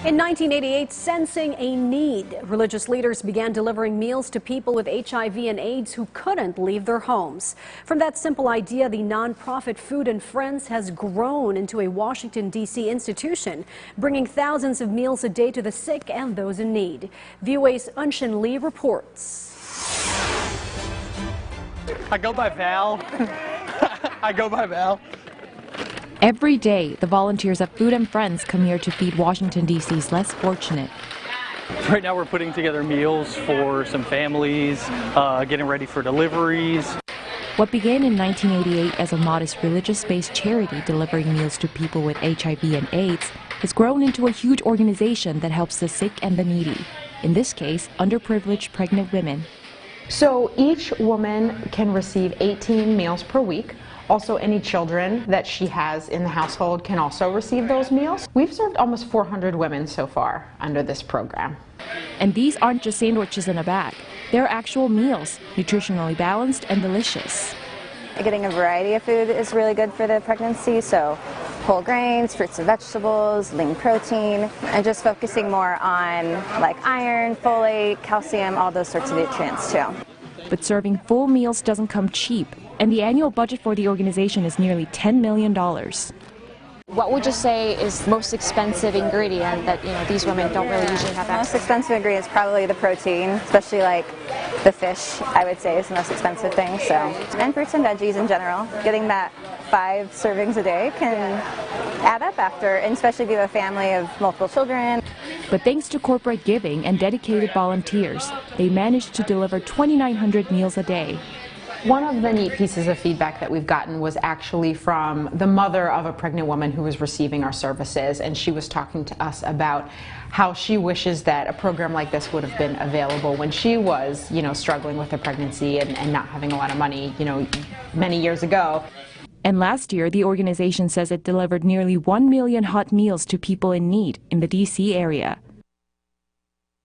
In 1988, sensing a need, religious leaders began delivering meals to people with HIV and AIDS who couldn't leave their homes. From that simple idea, the nonprofit Food and Friends has grown into a Washington, D.C. institution, bringing thousands of meals a day to the sick and those in need. VOA's Unshin Lee reports. I go by Val. I go by Val. Every day, the volunteers at Food and Friends come here to feed Washington, D.C.'s less fortunate. Right now we're putting together meals for some families, getting ready for deliveries. What began in 1988 as a modest religious-based charity delivering meals to people with HIV and AIDS has grown into a huge organization that helps the sick and the needy. In this case, underprivileged pregnant women. So each woman can receive 18 meals per week. Also, any children that she has in the household can also receive those meals. We've served almost 400 women so far under this program. And these aren't just sandwiches in a bag. They're actual meals, nutritionally balanced and delicious. Getting a variety of food is really good for the pregnancy, so whole grains, fruits and vegetables, lean protein, and just focusing more on like iron, folate, calcium, all those sorts of nutrients too. But serving full meals doesn't come cheap, and the annual budget for the organization is nearly $10 million. What would you say is the most expensive ingredient that these women don't really usually have access to? The most expensive ingredient is probably the protein, especially like the fish, I would say, is the most expensive thing. So, and fruits and veggies in general. Getting that 5 servings a day can add up after, and especially if you have a family of multiple children. But thanks to corporate giving and dedicated volunteers, they managed to deliver 2,900 meals a day. One of the neat pieces of feedback that we've gotten was actually from the mother of a pregnant woman who was receiving our services, and she was talking to us about how she wishes that a program like this would have been available when she was, struggling with her pregnancy and not having a lot of money, many years ago. And last year, the organization says it delivered nearly 1 million hot meals to people in need in the D.C. area.